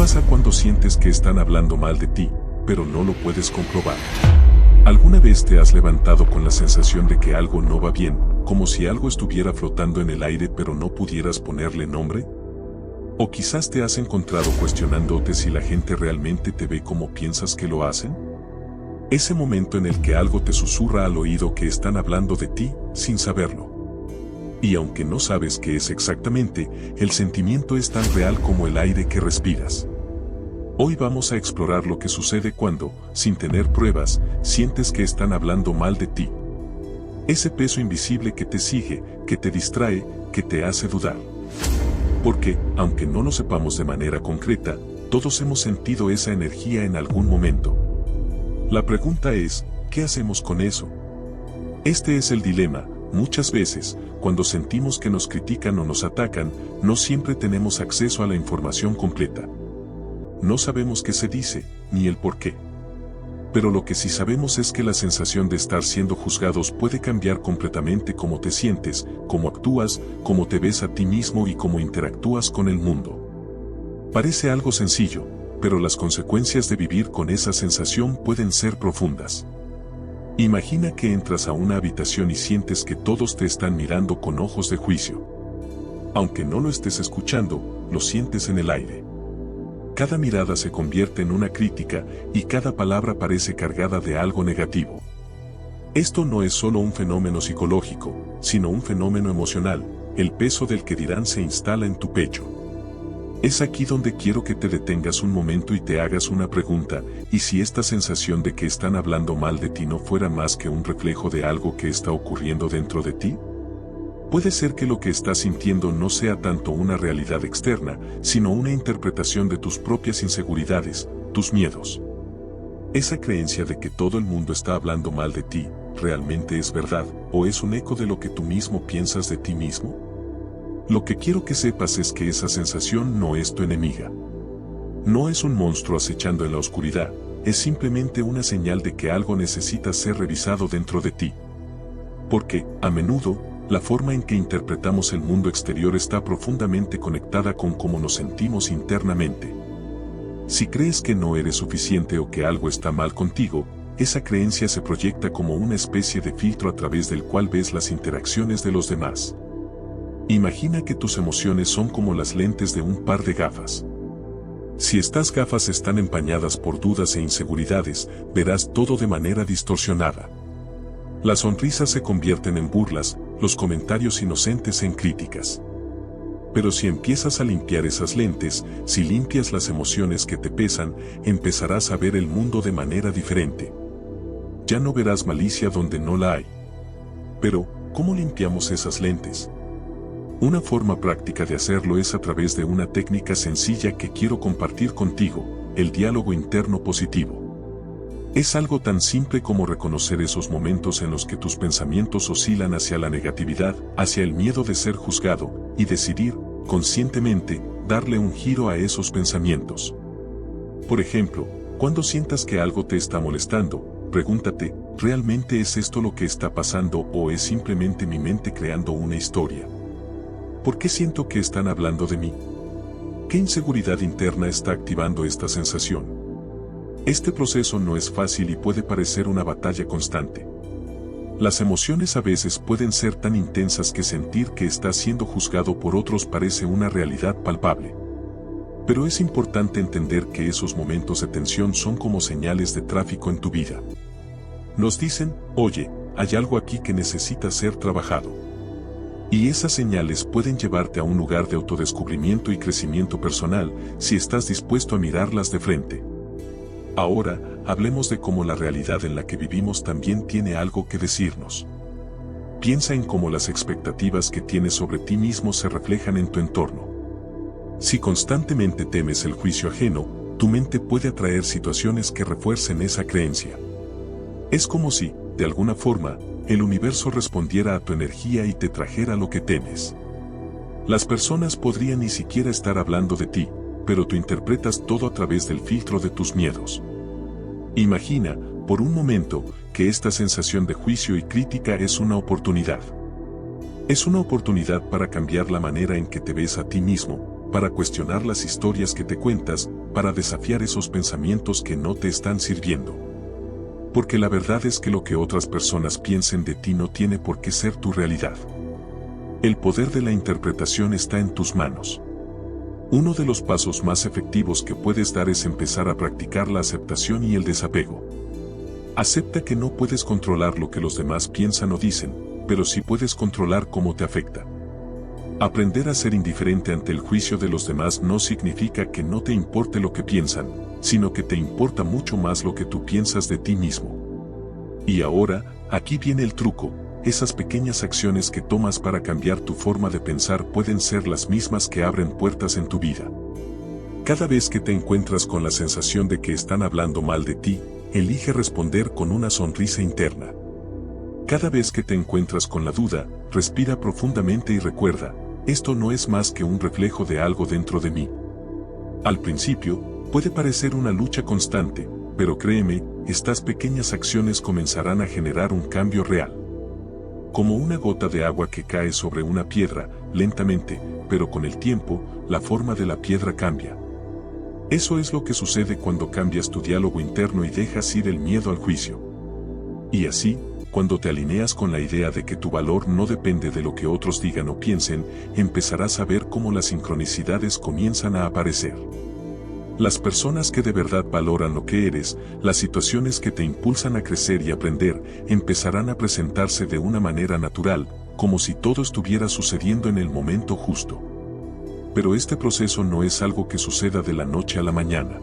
pasa cuando sientes que están hablando mal de ti, pero no lo puedes comprobar? ¿Alguna vez te has levantado con la sensación de que algo no va bien, como si algo estuviera flotando en el aire pero no pudieras ponerle nombre? ¿O quizás te has encontrado cuestionándote si la gente realmente te ve como piensas que lo hacen? Ese momento en el que algo te susurra al oído que están hablando de ti, sin saberlo. Y aunque no sabes qué es exactamente, el sentimiento es tan real como el aire que respiras. Hoy vamos a explorar lo que sucede cuando, sin tener pruebas, sientes que están hablando mal de ti. Ese peso invisible que te sigue, que te distrae, que te hace dudar. Porque, aunque no lo sepamos de manera concreta, todos hemos sentido esa energía en algún momento. La pregunta es, ¿qué hacemos con eso? Este es el dilema. Muchas veces, cuando sentimos que nos critican o nos atacan, no siempre tenemos acceso a la información completa. No sabemos qué se dice, ni el por qué. Pero lo que sí sabemos es que la sensación de estar siendo juzgados puede cambiar completamente cómo te sientes, cómo actúas, cómo te ves a ti mismo y cómo interactúas con el mundo. Parece algo sencillo, pero las consecuencias de vivir con esa sensación pueden ser profundas. Imagina que entras a una habitación y sientes que todos te están mirando con ojos de juicio. Aunque no lo estés escuchando, lo sientes en el aire. Cada mirada se convierte en una crítica y cada palabra parece cargada de algo negativo. Esto no es solo un fenómeno psicológico, sino un fenómeno emocional. El peso del que dirán se instala en tu pecho. Es aquí donde quiero que te detengas un momento y te hagas una pregunta: ¿y si esta sensación de que están hablando mal de ti no fuera más que un reflejo de algo que está ocurriendo dentro de ti? Puede ser que lo que estás sintiendo no sea tanto una realidad externa, sino una interpretación de tus propias inseguridades, tus miedos. ¿Esa creencia de que todo el mundo está hablando mal de ti, realmente es verdad, o es un eco de lo que tú mismo piensas de ti mismo? Lo que quiero que sepas es que esa sensación no es tu enemiga. No es un monstruo acechando en la oscuridad, es simplemente una señal de que algo necesita ser revisado dentro de ti. Porque, a menudo, la forma en que interpretamos el mundo exterior está profundamente conectada con cómo nos sentimos internamente. Si crees que no eres suficiente o que algo está mal contigo, esa creencia se proyecta como una especie de filtro a través del cual ves las interacciones de los demás. Imagina que tus emociones son como las lentes de un par de gafas. Si estas gafas están empañadas por dudas e inseguridades, verás todo de manera distorsionada. Las sonrisas se convierten en burlas, los comentarios inocentes en críticas. Pero si empiezas a limpiar esas lentes, si limpias las emociones que te pesan, empezarás a ver el mundo de manera diferente. Ya no verás malicia donde no la hay. Pero, ¿cómo limpiamos esas lentes? Una forma práctica de hacerlo es a través de una técnica sencilla que quiero compartir contigo: el diálogo interno positivo. Es algo tan simple como reconocer esos momentos en los que tus pensamientos oscilan hacia la negatividad, hacia el miedo de ser juzgado, y decidir, conscientemente, darle un giro a esos pensamientos. Por ejemplo, cuando sientas que algo te está molestando, pregúntate: ¿realmente es esto lo que está pasando o es simplemente mi mente creando una historia? ¿Por qué siento que están hablando de mí? ¿Qué inseguridad interna está activando esta sensación? Este proceso no es fácil y puede parecer una batalla constante. Las emociones a veces pueden ser tan intensas que sentir que estás siendo juzgado por otros parece una realidad palpable. Pero es importante entender que esos momentos de tensión son como señales de tráfico en tu vida. Nos dicen: oye, hay algo aquí que necesita ser trabajado. Y esas señales pueden llevarte a un lugar de autodescubrimiento y crecimiento personal, si estás dispuesto a mirarlas de frente. Ahora, hablemos de cómo la realidad en la que vivimos también tiene algo que decirnos. Piensa en cómo las expectativas que tienes sobre ti mismo se reflejan en tu entorno. Si constantemente temes el juicio ajeno, tu mente puede atraer situaciones que refuercen esa creencia. Es como si, de alguna forma, el universo respondiera a tu energía y te trajera lo que temes. Las personas podrían ni siquiera estar hablando de ti, pero tú interpretas todo a través del filtro de tus miedos. Imagina, por un momento, que esta sensación de juicio y crítica es una oportunidad. Es una oportunidad para cambiar la manera en que te ves a ti mismo, para cuestionar las historias que te cuentas, para desafiar esos pensamientos que no te están sirviendo. Porque la verdad es que lo que otras personas piensen de ti no tiene por qué ser tu realidad. El poder de la interpretación está en tus manos. Uno de los pasos más efectivos que puedes dar es empezar a practicar la aceptación y el desapego. Acepta que no puedes controlar lo que los demás piensan o dicen, pero sí puedes controlar cómo te afecta. Aprender a ser indiferente ante el juicio de los demás no significa que no te importe lo que piensan, sino que te importa mucho más lo que tú piensas de ti mismo. Y ahora, aquí viene el truco. Esas pequeñas acciones que tomas para cambiar tu forma de pensar pueden ser las mismas que abren puertas en tu vida. Cada vez que te encuentras con la sensación de que están hablando mal de ti, elige responder con una sonrisa interna. Cada vez que te encuentras con la duda, respira profundamente y recuerda, esto no es más que un reflejo de algo dentro de mí. Al principio, puede parecer una lucha constante, pero créeme, estas pequeñas acciones comenzarán a generar un cambio real. Como una gota de agua que cae sobre una piedra, lentamente, pero con el tiempo, la forma de la piedra cambia. Eso es lo que sucede cuando cambias tu diálogo interno y dejas ir el miedo al juicio. Y así, cuando te alineas con la idea de que tu valor no depende de lo que otros digan o piensen, empezarás a ver cómo las sincronicidades comienzan a aparecer. Las personas que de verdad valoran lo que eres, las situaciones que te impulsan a crecer y aprender, empezarán a presentarse de una manera natural, como si todo estuviera sucediendo en el momento justo. Pero este proceso no es algo que suceda de la noche a la mañana.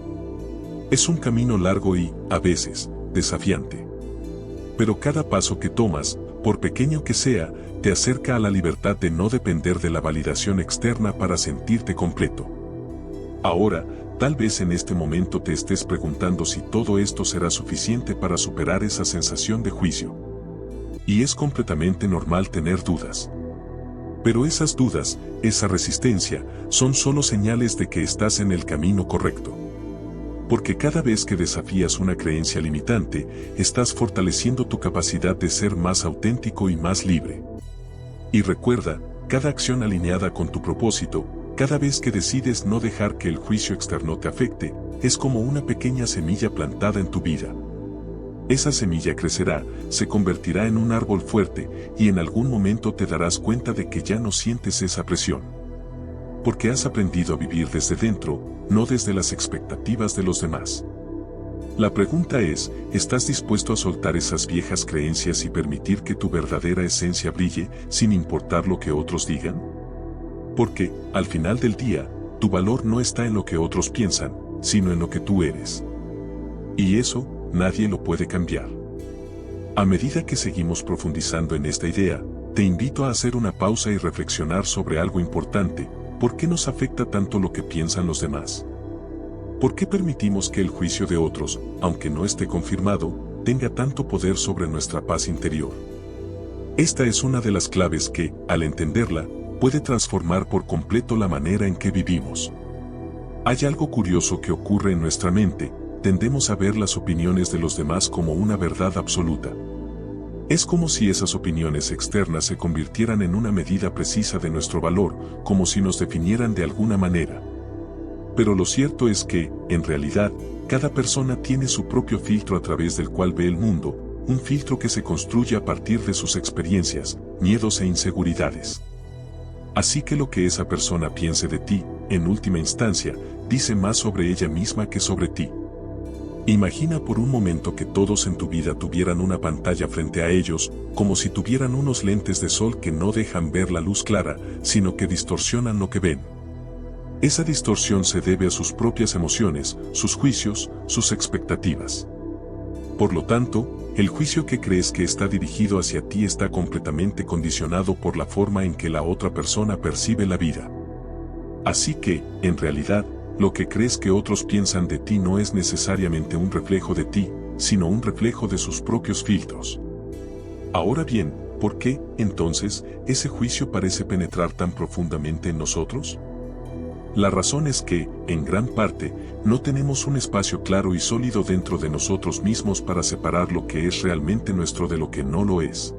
Es un camino largo y, a veces, desafiante. Pero cada paso que tomas, por pequeño que sea, te acerca a la libertad de no depender de la validación externa para sentirte completo. Ahora, tal vez en este momento te estés preguntando si todo esto será suficiente para superar esa sensación de juicio. Y es completamente normal tener dudas. Pero esas dudas, esa resistencia, son solo señales de que estás en el camino correcto. Porque cada vez que desafías una creencia limitante, estás fortaleciendo tu capacidad de ser más auténtico y más libre. Y recuerda, cada acción alineada con tu propósito, cada vez que decides no dejar que el juicio externo te afecte, es como una pequeña semilla plantada en tu vida. Esa semilla crecerá, se convertirá en un árbol fuerte, y en algún momento te darás cuenta de que ya no sientes esa presión. Porque has aprendido a vivir desde dentro, no desde las expectativas de los demás. La pregunta es, ¿estás dispuesto a soltar esas viejas creencias y permitir que tu verdadera esencia brille, sin importar lo que otros digan? Porque, al final del día, tu valor no está en lo que otros piensan, sino en lo que tú eres. Y eso, nadie lo puede cambiar. A medida que seguimos profundizando en esta idea, te invito a hacer una pausa y reflexionar sobre algo importante. ¿Por qué nos afecta tanto lo que piensan los demás? ¿Por qué permitimos que el juicio de otros, aunque no esté confirmado, tenga tanto poder sobre nuestra paz interior? Esta es una de las claves que, al entenderla, puede transformar por completo la manera en que vivimos. Hay algo curioso que ocurre en nuestra mente, tendemos a ver las opiniones de los demás como una verdad absoluta. Es como si esas opiniones externas se convirtieran en una medida precisa de nuestro valor, como si nos definieran de alguna manera. Pero lo cierto es que, en realidad, cada persona tiene su propio filtro a través del cual ve el mundo, un filtro que se construye a partir de sus experiencias, miedos e inseguridades. Así que lo que esa persona piense de ti, en última instancia, dice más sobre ella misma que sobre ti. Imagina por un momento que todos en tu vida tuvieran una pantalla frente a ellos, como si tuvieran unos lentes de sol que no dejan ver la luz clara, sino que distorsionan lo que ven. Esa distorsión se debe a sus propias emociones, sus juicios, sus expectativas. Por lo tanto, el juicio que crees que está dirigido hacia ti está completamente condicionado por la forma en que la otra persona percibe la vida. Así que, en realidad, lo que crees que otros piensan de ti no es necesariamente un reflejo de ti, sino un reflejo de sus propios filtros. Ahora bien, ¿por qué, entonces, ese juicio parece penetrar tan profundamente en nosotros? La razón es que, en gran parte, no tenemos un espacio claro y sólido dentro de nosotros mismos para separar lo que es realmente nuestro de lo que no lo es.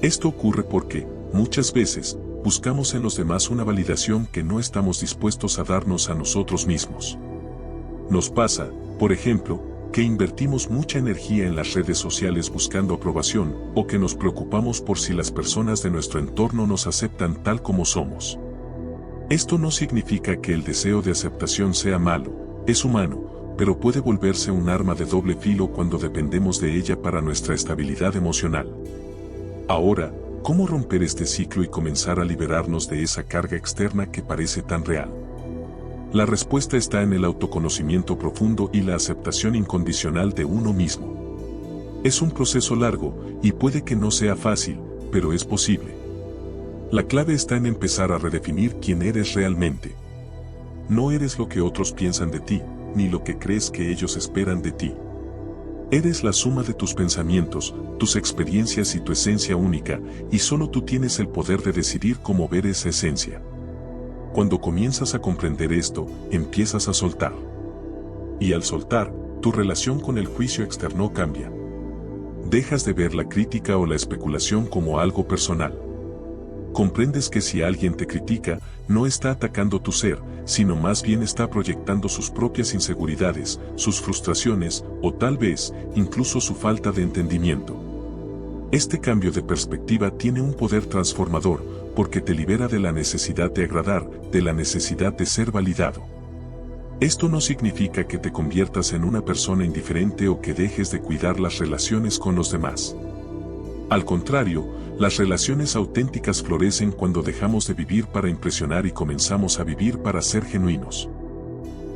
Esto ocurre porque, muchas veces, buscamos en los demás una validación que no estamos dispuestos a darnos a nosotros mismos. Nos pasa, por ejemplo, que invertimos mucha energía en las redes sociales buscando aprobación, o que nos preocupamos por si las personas de nuestro entorno nos aceptan tal como somos. Esto no significa que el deseo de aceptación sea malo, es humano, pero puede volverse un arma de doble filo cuando dependemos de ella para nuestra estabilidad emocional. Ahora, ¿cómo romper este ciclo y comenzar a liberarnos de esa carga externa que parece tan real? La respuesta está en el autoconocimiento profundo y la aceptación incondicional de uno mismo. Es un proceso largo, y puede que no sea fácil, pero es posible. La clave está en empezar a redefinir quién eres realmente. No eres lo que otros piensan de ti, ni lo que crees que ellos esperan de ti. Eres la suma de tus pensamientos, tus experiencias y tu esencia única, y solo tú tienes el poder de decidir cómo ver esa esencia. Cuando comienzas a comprender esto, empiezas a soltar. Y al soltar, tu relación con el juicio externo cambia. Dejas de ver la crítica o la especulación como algo personal. Comprendes que si alguien te critica, no está atacando tu ser, sino más bien está proyectando sus propias inseguridades, sus frustraciones, o tal vez, incluso su falta de entendimiento. Este cambio de perspectiva tiene un poder transformador, porque te libera de la necesidad de agradar, de la necesidad de ser validado. Esto no significa que te conviertas en una persona indiferente o que dejes de cuidar las relaciones con los demás. Al contrario, las relaciones auténticas florecen cuando dejamos de vivir para impresionar y comenzamos a vivir para ser genuinos.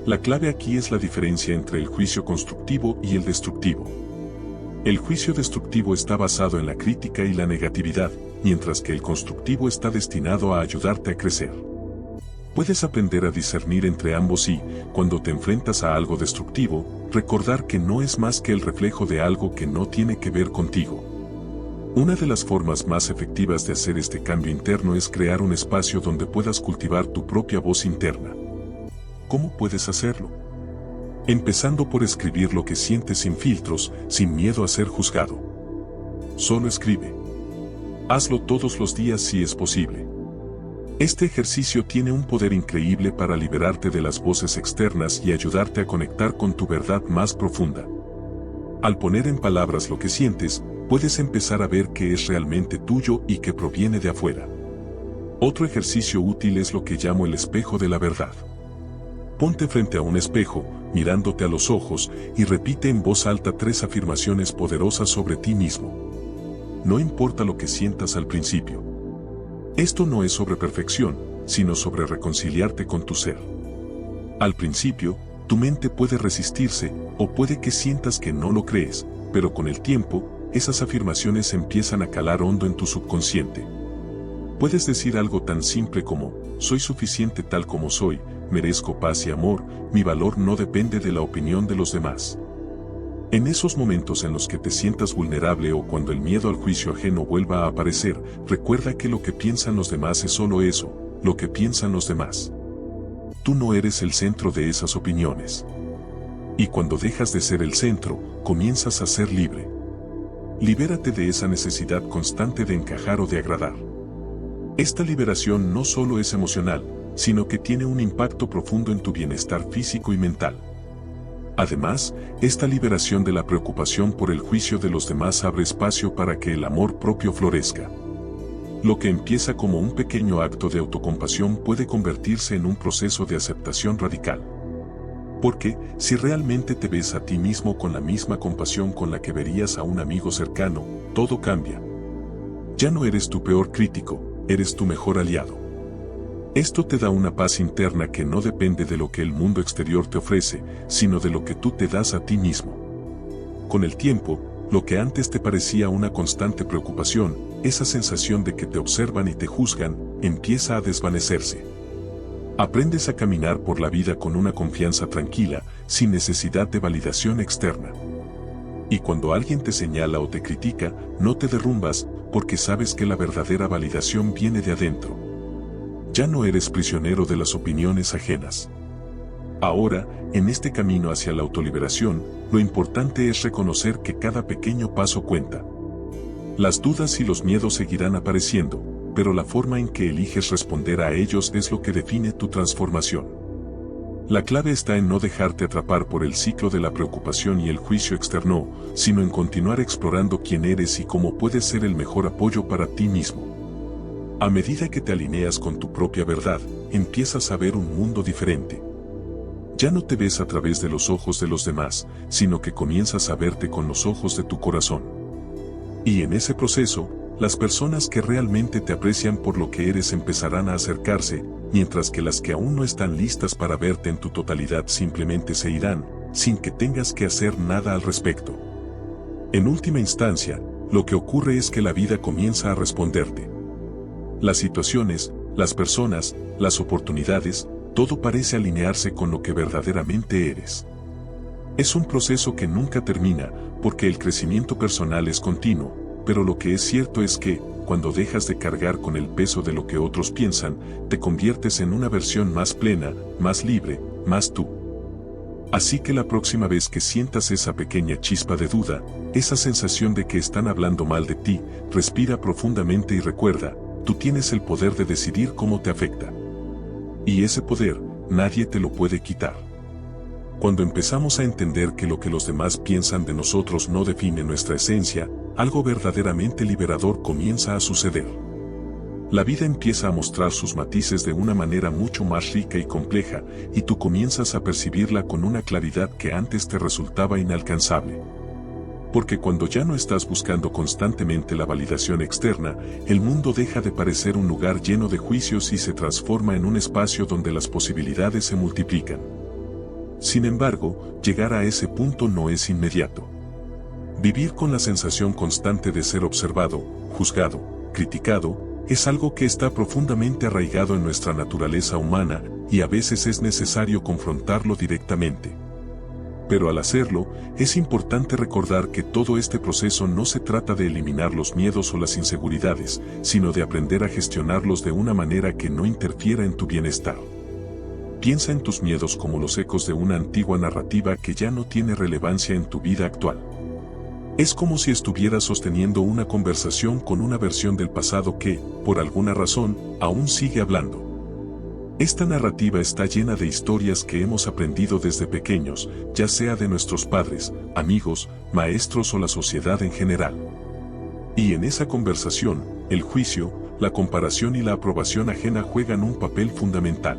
La clave aquí es la diferencia entre el juicio constructivo y el destructivo. El juicio destructivo está basado en la crítica y la negatividad, mientras que el constructivo está destinado a ayudarte a crecer. Puedes aprender a discernir entre ambos y, cuando te enfrentas a algo destructivo, recordar que no es más que el reflejo de algo que no tiene que ver contigo. Una de las formas más efectivas de hacer este cambio interno es crear un espacio donde puedas cultivar tu propia voz interna. ¿Cómo puedes hacerlo? Empezando por escribir lo que sientes sin filtros, sin miedo a ser juzgado. Solo escribe. Hazlo todos los días si es posible. Este ejercicio tiene un poder increíble para liberarte de las voces externas y ayudarte a conectar con tu verdad más profunda. Al poner en palabras lo que sientes, puedes empezar a ver qué es realmente tuyo y qué proviene de afuera. Otro ejercicio útil es lo que llamo el espejo de la verdad. Ponte frente a un espejo, mirándote a los ojos, y repite en voz alta 3 afirmaciones poderosas sobre ti mismo. No importa lo que sientas al principio. Esto no es sobre perfección, sino sobre reconciliarte con tu ser. Al principio, tu mente puede resistirse, o puede que sientas que no lo crees, pero con el tiempo, esas afirmaciones empiezan a calar hondo en tu subconsciente. Puedes decir algo tan simple como, soy suficiente tal como soy, merezco paz y amor, mi valor no depende de la opinión de los demás. En esos momentos en los que te sientas vulnerable o cuando el miedo al juicio ajeno vuelva a aparecer, recuerda que lo que piensan los demás es solo eso, lo que piensan los demás. Tú no eres el centro de esas opiniones. Y cuando dejas de ser el centro, comienzas a ser libre. Libérate de esa necesidad constante de encajar o de agradar. Esta liberación no solo es emocional, sino que tiene un impacto profundo en tu bienestar físico y mental. Además, esta liberación de la preocupación por el juicio de los demás abre espacio para que el amor propio florezca. Lo que empieza como un pequeño acto de autocompasión puede convertirse en un proceso de aceptación radical. Porque, si realmente te ves a ti mismo con la misma compasión con la que verías a un amigo cercano, todo cambia. Ya no eres tu peor crítico, eres tu mejor aliado. Esto te da una paz interna que no depende de lo que el mundo exterior te ofrece, sino de lo que tú te das a ti mismo. Con el tiempo, lo que antes te parecía una constante preocupación, esa sensación de que te observan y te juzgan, empieza a desvanecerse. Aprendes a caminar por la vida con una confianza tranquila, sin necesidad de validación externa. Y cuando alguien te señala o te critica, no te derrumbas, porque sabes que la verdadera validación viene de adentro. Ya no eres prisionero de las opiniones ajenas. Ahora, en este camino hacia la autoliberación, lo importante es reconocer que cada pequeño paso cuenta. Las dudas y los miedos seguirán apareciendo, pero la forma en que eliges responder a ellos es lo que define tu transformación. La clave está en no dejarte atrapar por el ciclo de la preocupación y el juicio externo, sino en continuar explorando quién eres y cómo puedes ser el mejor apoyo para ti mismo. A medida que te alineas con tu propia verdad, empiezas a ver un mundo diferente. Ya no te ves a través de los ojos de los demás, sino que comienzas a verte con los ojos de tu corazón. Y en ese proceso, las personas que realmente te aprecian por lo que eres empezarán a acercarse, mientras que las que aún no están listas para verte en tu totalidad simplemente se irán, sin que tengas que hacer nada al respecto. En última instancia, lo que ocurre es que la vida comienza a responderte. Las situaciones, las personas, las oportunidades, todo parece alinearse con lo que verdaderamente eres. Es un proceso que nunca termina, porque el crecimiento personal es continuo, pero lo que es cierto es que, cuando dejas de cargar con el peso de lo que otros piensan, te conviertes en una versión más plena, más libre, más tú. Así que la próxima vez que sientas esa pequeña chispa de duda, esa sensación de que están hablando mal de ti, respira profundamente y recuerda, tú tienes el poder de decidir cómo te afecta. Y ese poder, nadie te lo puede quitar. Cuando empezamos a entender que lo que los demás piensan de nosotros no define nuestra esencia, algo verdaderamente liberador comienza a suceder. La vida empieza a mostrar sus matices de una manera mucho más rica y compleja, y tú comienzas a percibirla con una claridad que antes te resultaba inalcanzable. Porque cuando ya no estás buscando constantemente la validación externa, el mundo deja de parecer un lugar lleno de juicios y se transforma en un espacio donde las posibilidades se multiplican. Sin embargo, llegar a ese punto no es inmediato. Vivir con la sensación constante de ser observado, juzgado, criticado, es algo que está profundamente arraigado en nuestra naturaleza humana, y a veces es necesario confrontarlo directamente. Pero al hacerlo, es importante recordar que todo este proceso no se trata de eliminar los miedos o las inseguridades, sino de aprender a gestionarlos de una manera que no interfiera en tu bienestar. Piensa en tus miedos como los ecos de una antigua narrativa que ya no tiene relevancia en tu vida actual. Es como si estuvieras sosteniendo una conversación con una versión del pasado que, por alguna razón, aún sigue hablando. Esta narrativa está llena de historias que hemos aprendido desde pequeños, ya sea de nuestros padres, amigos, maestros o la sociedad en general. Y en esa conversación, el juicio, la comparación y la aprobación ajena juegan un papel fundamental.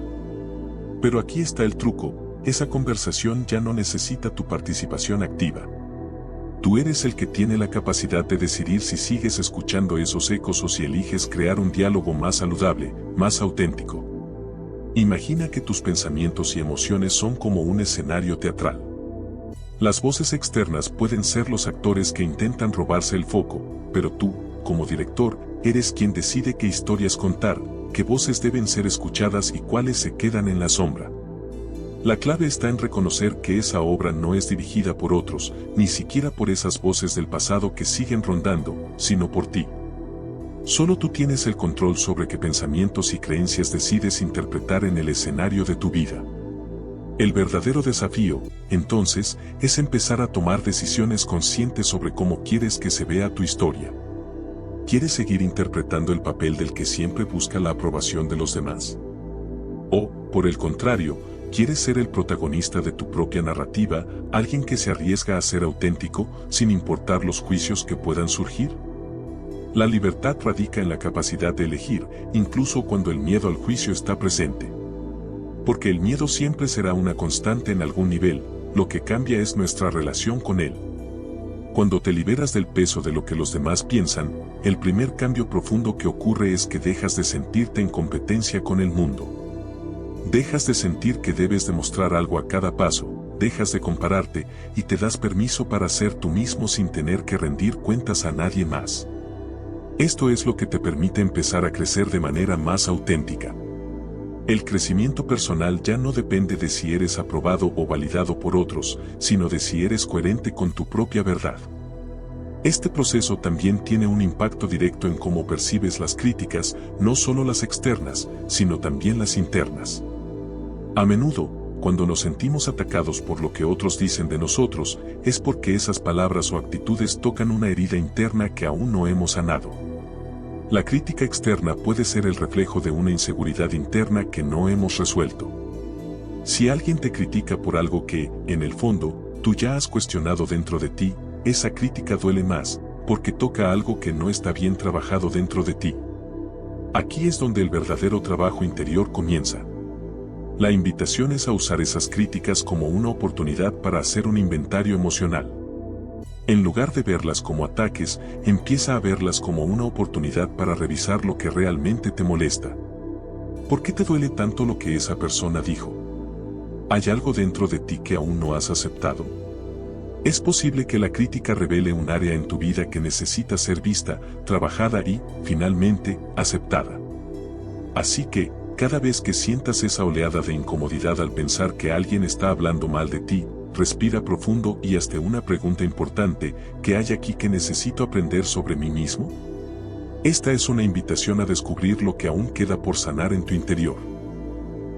Pero aquí está el truco, esa conversación ya no necesita tu participación activa. Tú eres el que tiene la capacidad de decidir si sigues escuchando esos ecos o si eliges crear un diálogo más saludable, más auténtico. Imagina que tus pensamientos y emociones son como un escenario teatral. Las voces externas pueden ser los actores que intentan robarse el foco, pero tú, como director, eres quien decide qué historias contar, qué voces deben ser escuchadas y cuáles se quedan en la sombra. La clave está en reconocer que esa obra no es dirigida por otros, ni siquiera por esas voces del pasado que siguen rondando, sino por ti. Solo tú tienes el control sobre qué pensamientos y creencias decides interpretar en el escenario de tu vida. El verdadero desafío, entonces, es empezar a tomar decisiones conscientes sobre cómo quieres que se vea tu historia. ¿Quieres seguir interpretando el papel del que siempre busca la aprobación de los demás? O, por el contrario, ¿quieres ser el protagonista de tu propia narrativa, alguien que se arriesga a ser auténtico, sin importar los juicios que puedan surgir? La libertad radica en la capacidad de elegir, incluso cuando el miedo al juicio está presente. Porque el miedo siempre será una constante en algún nivel, lo que cambia es nuestra relación con él. Cuando te liberas del peso de lo que los demás piensan, el primer cambio profundo que ocurre es que dejas de sentirte en competencia con el mundo. Dejas de sentir que debes demostrar algo a cada paso, dejas de compararte y te das permiso para ser tú mismo sin tener que rendir cuentas a nadie más. Esto es lo que te permite empezar a crecer de manera más auténtica. El crecimiento personal ya no depende de si eres aprobado o validado por otros, sino de si eres coherente con tu propia verdad. Este proceso también tiene un impacto directo en cómo percibes las críticas, no solo las externas, sino también las internas. A menudo, cuando nos sentimos atacados por lo que otros dicen de nosotros, es porque esas palabras o actitudes tocan una herida interna que aún no hemos sanado. La crítica externa puede ser el reflejo de una inseguridad interna que no hemos resuelto. Si alguien te critica por algo que, en el fondo, tú ya has cuestionado dentro de ti, esa crítica duele más, porque toca algo que no está bien trabajado dentro de ti. Aquí es donde el verdadero trabajo interior comienza. La invitación es a usar esas críticas como una oportunidad para hacer un inventario emocional. En lugar de verlas como ataques, empieza a verlas como una oportunidad para revisar lo que realmente te molesta. ¿Por qué te duele tanto lo que esa persona dijo? ¿Hay algo dentro de ti que aún no has aceptado? Es posible que la crítica revele un área en tu vida que necesita ser vista, trabajada y, finalmente, aceptada. Así que, cada vez que sientas esa oleada de incomodidad al pensar que alguien está hablando mal de ti, respira profundo y hazte una pregunta importante: ¿qué hay aquí que necesito aprender sobre mí mismo? Esta es una invitación a descubrir lo que aún queda por sanar en tu interior.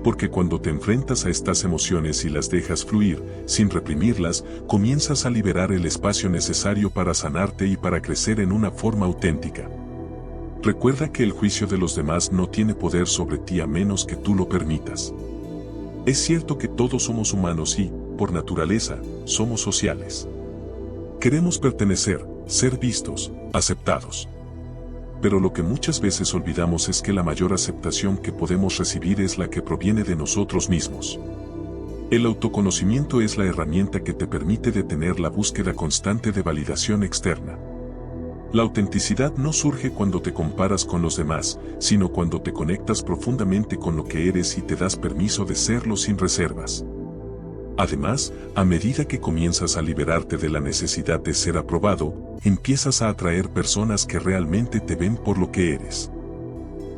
Porque cuando te enfrentas a estas emociones y las dejas fluir, sin reprimirlas, comienzas a liberar el espacio necesario para sanarte y para crecer en una forma auténtica. Recuerda que el juicio de los demás no tiene poder sobre ti a menos que tú lo permitas. Es cierto que todos somos humanos y, por naturaleza, somos sociales. Queremos pertenecer, ser vistos, aceptados. Pero lo que muchas veces olvidamos es que la mayor aceptación que podemos recibir es la que proviene de nosotros mismos. El autoconocimiento es la herramienta que te permite detener la búsqueda constante de validación externa. La autenticidad no surge cuando te comparas con los demás, sino cuando te conectas profundamente con lo que eres y te das permiso de serlo sin reservas. Además, a medida que comienzas a liberarte de la necesidad de ser aprobado, empiezas a atraer personas que realmente te ven por lo que eres.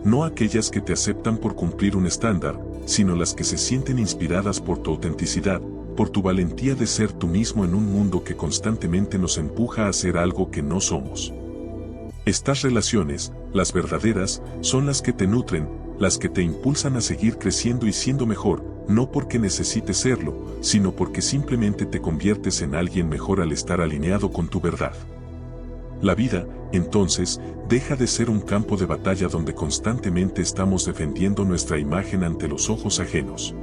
No aquellas que te aceptan por cumplir un estándar, sino las que se sienten inspiradas por tu autenticidad, por tu valentía de ser tú mismo en un mundo que constantemente nos empuja a hacer algo que no somos. Estas relaciones, las verdaderas, son las que te nutren, las que te impulsan a seguir creciendo y siendo mejor, no porque necesites serlo, sino porque simplemente te conviertes en alguien mejor al estar alineado con tu verdad. La vida, entonces, deja de ser un campo de batalla donde constantemente estamos defendiendo nuestra imagen ante los ojos ajenos.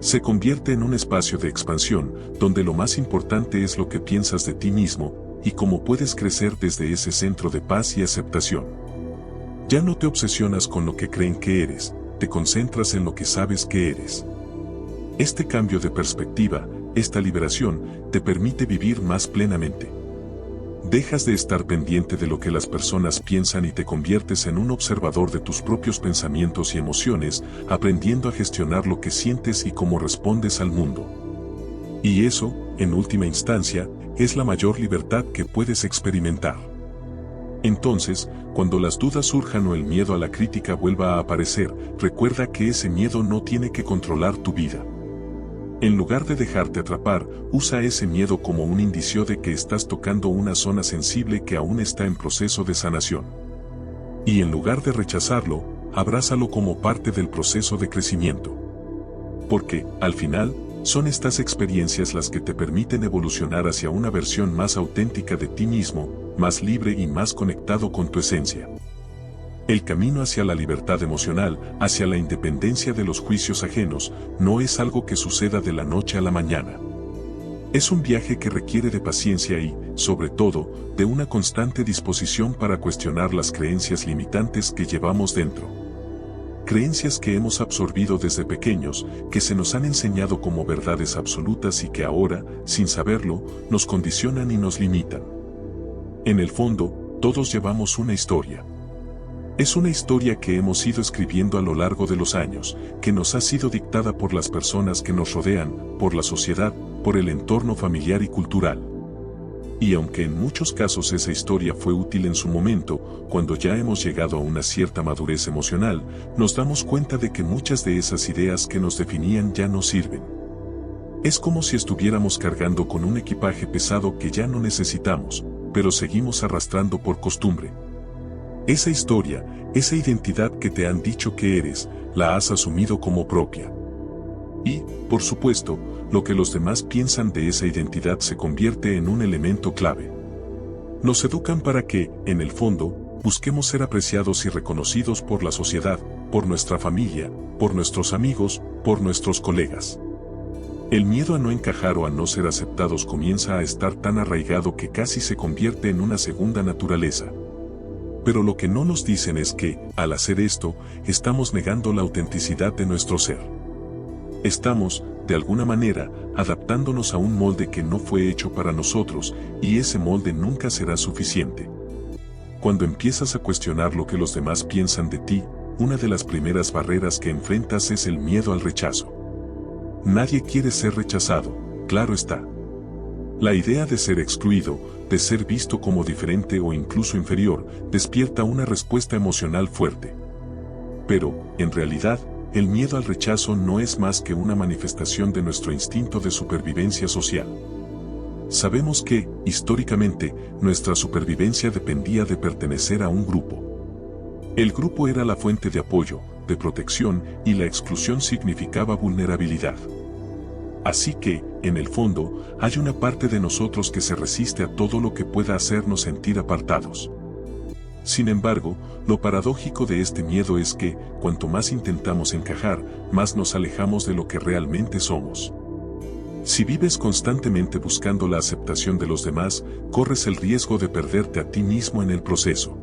Se convierte en un espacio de expansión, donde lo más importante es lo que piensas de ti mismo, y cómo puedes crecer desde ese centro de paz y aceptación. Ya no te obsesionas con lo que creen que eres, te concentras en lo que sabes que eres. Este cambio de perspectiva, esta liberación, te permite vivir más plenamente. Dejas de estar pendiente de lo que las personas piensan y te conviertes en un observador de tus propios pensamientos y emociones, aprendiendo a gestionar lo que sientes y cómo respondes al mundo. Y eso, en última instancia, es la mayor libertad que puedes experimentar. Entonces, cuando las dudas surjan o el miedo a la crítica vuelva a aparecer, recuerda que ese miedo no tiene que controlar tu vida. En lugar de dejarte atrapar, usa ese miedo como un indicio de que estás tocando una zona sensible que aún está en proceso de sanación. Y en lugar de rechazarlo, abrázalo como parte del proceso de crecimiento. Porque, al final, son estas experiencias las que te permiten evolucionar hacia una versión más auténtica de ti mismo, más libre y más conectado con tu esencia. El camino hacia la libertad emocional, hacia la independencia de los juicios ajenos, no es algo que suceda de la noche a la mañana. Es un viaje que requiere de paciencia y, sobre todo, de una constante disposición para cuestionar las creencias limitantes que llevamos dentro. Creencias que hemos absorbido desde pequeños, que se nos han enseñado como verdades absolutas y que ahora, sin saberlo, nos condicionan y nos limitan. En el fondo, todos llevamos una historia. Es una historia que hemos ido escribiendo a lo largo de los años, que nos ha sido dictada por las personas que nos rodean, por la sociedad, por el entorno familiar y cultural. Y aunque en muchos casos esa historia fue útil en su momento, cuando ya hemos llegado a una cierta madurez emocional, nos damos cuenta de que muchas de esas ideas que nos definían ya no sirven. Es como si estuviéramos cargando con un equipaje pesado que ya no necesitamos, pero seguimos arrastrando por costumbre. Esa historia, esa identidad que te han dicho que eres, la has asumido como propia. Y, por supuesto, lo que los demás piensan de esa identidad se convierte en un elemento clave. Nos educan para que, en el fondo, Busquemos ser apreciados y reconocidos por la sociedad, por nuestra familia, por nuestros amigos, por nuestros colegas. El miedo a no encajar o a no ser aceptados comienza a estar tan arraigado que casi se convierte en una segunda naturaleza. Pero lo que no nos dicen es que, al hacer esto, estamos negando la autenticidad de nuestro ser. Estamos, de alguna manera, adaptándonos a un molde que no fue hecho para nosotros, y ese molde nunca será suficiente. Cuando empiezas a cuestionar lo que los demás piensan de ti, una de las primeras barreras que enfrentas es el miedo al rechazo. Nadie quiere ser rechazado, claro está. La idea de ser excluido, de ser visto como diferente o incluso inferior, despierta una respuesta emocional fuerte. Pero, en realidad, el miedo al rechazo no es más que una manifestación de nuestro instinto de supervivencia social. Sabemos que, históricamente, nuestra supervivencia dependía de pertenecer a un grupo. El grupo era la fuente de apoyo, de protección, y la exclusión significaba vulnerabilidad. Así que, en el fondo, hay una parte de nosotros que se resiste a todo lo que pueda hacernos sentir apartados. Sin embargo, lo paradójico de este miedo es que, cuanto más intentamos encajar, más nos alejamos de lo que realmente somos. Si vives constantemente buscando la aceptación de los demás, corres el riesgo de perderte a ti mismo en el proceso.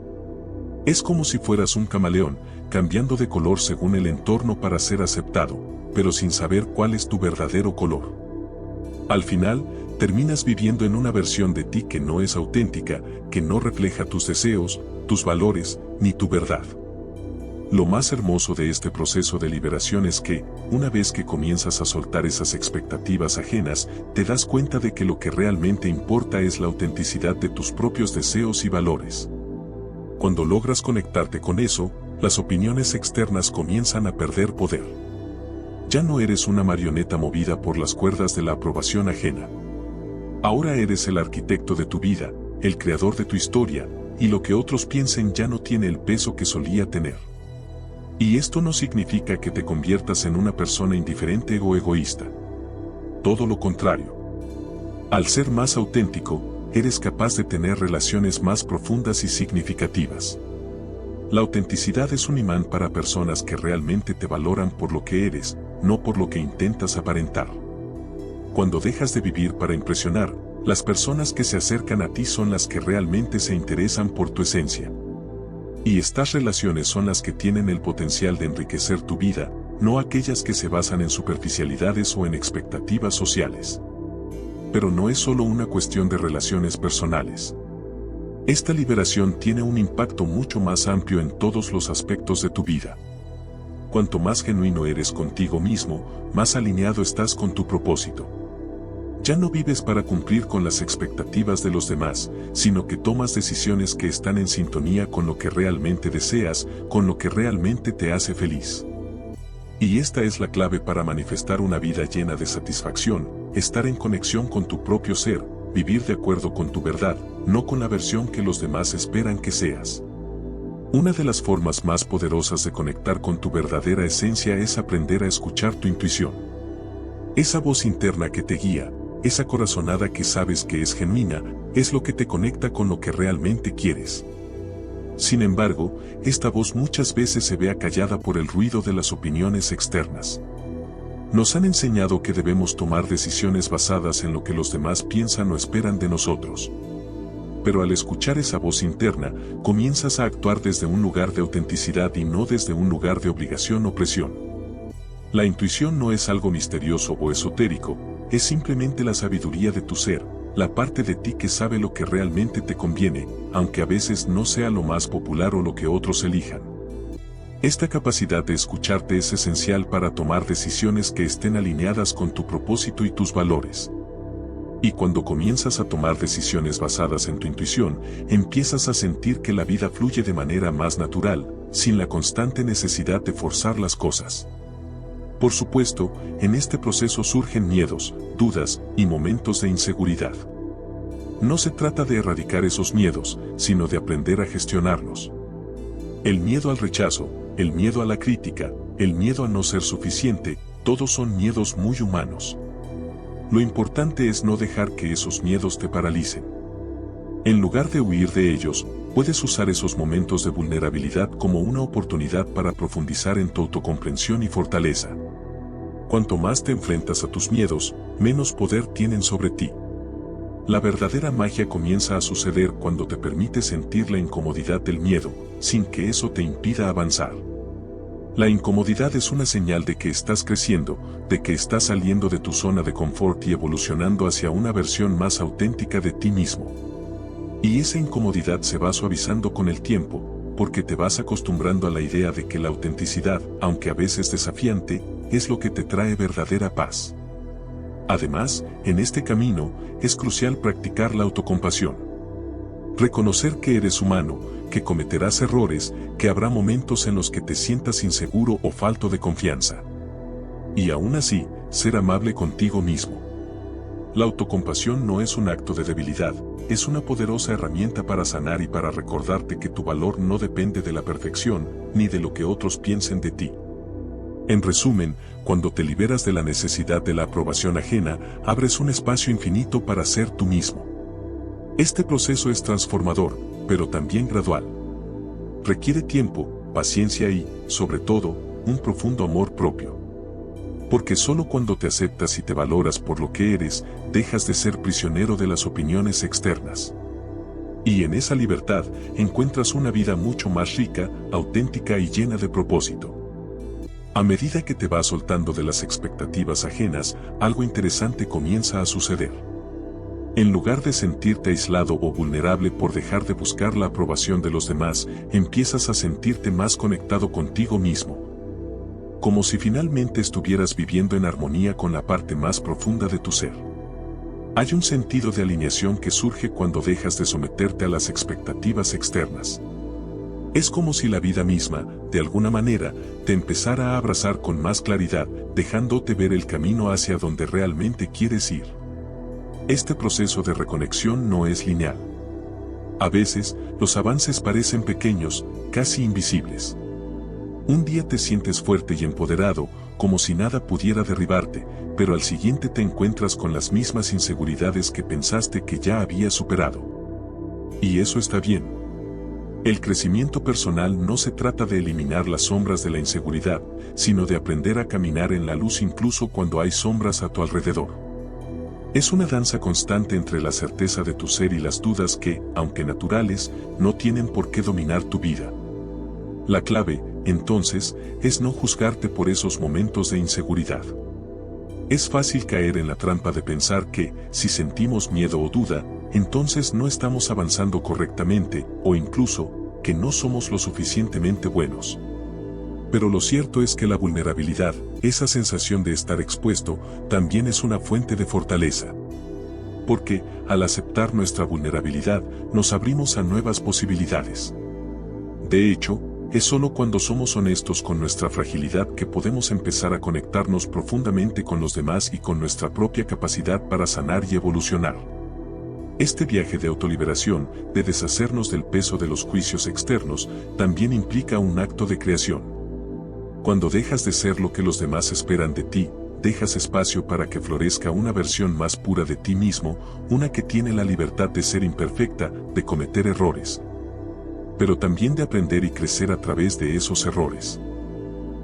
Es como si fueras un camaleón, cambiando de color según el entorno para ser aceptado, pero sin saber cuál es tu verdadero color. Al final, terminas viviendo en una versión de ti que no es auténtica, que no refleja tus deseos, tus valores, ni tu verdad. Lo más hermoso de este proceso de liberación es que, una vez que comienzas a soltar esas expectativas ajenas, te das cuenta de que lo que realmente importa es la autenticidad de tus propios deseos y valores. Cuando logras conectarte con eso, las opiniones externas comienzan a perder poder. Ya no eres una marioneta movida por las cuerdas de la aprobación ajena. Ahora eres el arquitecto de tu vida, el creador de tu historia, y lo que otros piensen ya no tiene el peso que solía tener. Y esto no significa que te conviertas en una persona indiferente o egoísta. Todo lo contrario. Al ser más auténtico, eres capaz de tener relaciones más profundas y significativas. La autenticidad es un imán para personas que realmente te valoran por lo que eres, no por lo que intentas aparentar. Cuando dejas de vivir para impresionar, las personas que se acercan a ti son las que realmente se interesan por tu esencia. Y estas relaciones son las que tienen el potencial de enriquecer tu vida, no aquellas que se basan en superficialidades o en expectativas sociales. Pero no es solo una cuestión de relaciones personales. Esta liberación tiene un impacto mucho más amplio en todos los aspectos de tu vida. Cuanto más genuino eres contigo mismo, más alineado estás con tu propósito. Ya no vives para cumplir con las expectativas de los demás, sino que tomas decisiones que están en sintonía con lo que realmente deseas, con lo que realmente te hace feliz. Y esta es la clave para manifestar una vida llena de satisfacción, estar en conexión con tu propio ser, vivir de acuerdo con tu verdad, no con la versión que los demás esperan que seas. Una de las formas más poderosas de conectar con tu verdadera esencia es aprender a escuchar tu intuición. Esa voz interna que te guía, esa corazonada que sabes que es genuina, es lo que te conecta con lo que realmente quieres. Sin embargo, esta voz muchas veces se ve acallada por el ruido de las opiniones externas. Nos han enseñado que debemos tomar decisiones basadas en lo que los demás piensan o esperan de nosotros. Pero al escuchar esa voz interna, comienzas a actuar desde un lugar de autenticidad y no desde un lugar de obligación o presión. La intuición no es algo misterioso o esotérico, es simplemente la sabiduría de tu ser, la parte de ti que sabe lo que realmente te conviene, aunque a veces no sea lo más popular o lo que otros elijan. Esta capacidad de escucharte es esencial para tomar decisiones que estén alineadas con tu propósito y tus valores. Y cuando comienzas a tomar decisiones basadas en tu intuición, empiezas a sentir que la vida fluye de manera más natural, sin la constante necesidad de forzar las cosas. Por supuesto, en este proceso surgen miedos, dudas y momentos de inseguridad. No se trata de erradicar esos miedos, sino de aprender a gestionarlos. El miedo al rechazo, el miedo a la crítica, el miedo a no ser suficiente, todos son miedos muy humanos. Lo importante es no dejar que esos miedos te paralicen. En lugar de huir de ellos, Puedes usar esos momentos de vulnerabilidad como una oportunidad para profundizar en tu autocomprensión y fortaleza. Cuanto más te enfrentas a tus miedos, menos poder tienen sobre ti. La verdadera magia comienza a suceder cuando te permites sentir la incomodidad del miedo, sin que eso te impida avanzar. La incomodidad es una señal de que estás creciendo, de que estás saliendo de tu zona de confort y evolucionando hacia una versión más auténtica de ti mismo. Y esa incomodidad se va suavizando con el tiempo, porque te vas acostumbrando a la idea de que la autenticidad, aunque a veces desafiante, es lo que te trae verdadera paz. Además, en este camino, es crucial practicar la autocompasión. Reconocer que eres humano, que cometerás errores, que habrá momentos en los que te sientas inseguro o falto de confianza. Y aún así, ser amable contigo mismo. La autocompasión no es un acto de debilidad, es una poderosa herramienta para sanar y para recordarte que tu valor no depende de la perfección, ni de lo que otros piensen de ti. En resumen, cuando te liberas de la necesidad de la aprobación ajena, abres un espacio infinito para ser tú mismo. Este proceso es transformador, pero también gradual. Requiere tiempo, paciencia y, sobre todo, un profundo amor propio. Porque solo cuando te aceptas y te valoras por lo que eres, dejas de ser prisionero de las opiniones externas. Y en esa libertad, encuentras una vida mucho más rica, auténtica y llena de propósito. A medida que te vas soltando de las expectativas ajenas, algo interesante comienza a suceder. En lugar de sentirte aislado o vulnerable por dejar de buscar la aprobación de los demás, empiezas a sentirte más conectado contigo mismo. Como si finalmente estuvieras viviendo en armonía con la parte más profunda de tu ser. Hay un sentido de alineación que surge cuando dejas de someterte a las expectativas externas. Es como si la vida misma, de alguna manera, te empezara a abrazar con más claridad, dejándote ver el camino hacia donde realmente quieres ir. Este proceso de reconexión no es lineal. A veces, los avances parecen pequeños, casi invisibles. Un día te sientes fuerte y empoderado, como si nada pudiera derribarte, pero al siguiente te encuentras con las mismas inseguridades que pensaste que ya habías superado. Y eso está bien. El crecimiento personal no se trata de eliminar las sombras de la inseguridad, sino de aprender a caminar en la luz incluso cuando hay sombras a tu alrededor. Es una danza constante entre la certeza de tu ser y las dudas que, aunque naturales, no tienen por qué dominar tu vida. La clave, entonces, es no juzgarte por esos momentos de inseguridad. Es fácil caer en la trampa de pensar que, si sentimos miedo o duda, entonces no estamos avanzando correctamente, o incluso, que no somos lo suficientemente buenos. Pero lo cierto es que la vulnerabilidad, esa sensación de estar expuesto, también es una fuente de fortaleza. Porque, al aceptar nuestra vulnerabilidad, nos abrimos a nuevas posibilidades. De hecho, es solo cuando somos honestos con nuestra fragilidad que podemos empezar a conectarnos profundamente con los demás y con nuestra propia capacidad para sanar y evolucionar. Este viaje de autoliberación, de deshacernos del peso de los juicios externos, también implica un acto de creación. Cuando dejas de ser lo que los demás esperan de ti, dejas espacio para que florezca una versión más pura de ti mismo, una que tiene la libertad de ser imperfecta, de cometer errores, pero también de aprender y crecer a través de esos errores.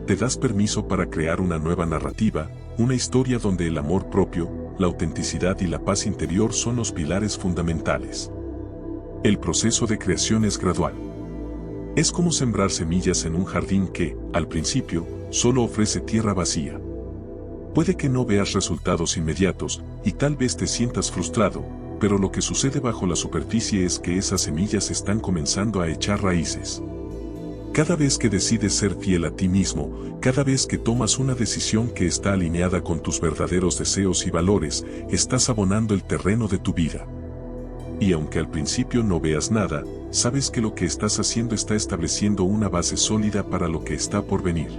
Te das permiso para crear una nueva narrativa, una historia donde el amor propio, la autenticidad y la paz interior son los pilares fundamentales. El proceso de creación es gradual. Es como sembrar semillas en un jardín que, al principio, solo ofrece tierra vacía. Puede que no veas resultados inmediatos, y tal vez te sientas frustrado, pero lo que sucede bajo la superficie es que esas semillas están comenzando a echar raíces. Cada vez que decides ser fiel a ti mismo, cada vez que tomas una decisión que está alineada con tus verdaderos deseos y valores, estás abonando el terreno de tu vida. Y aunque al principio no veas nada, sabes que lo que estás haciendo está estableciendo una base sólida para lo que está por venir.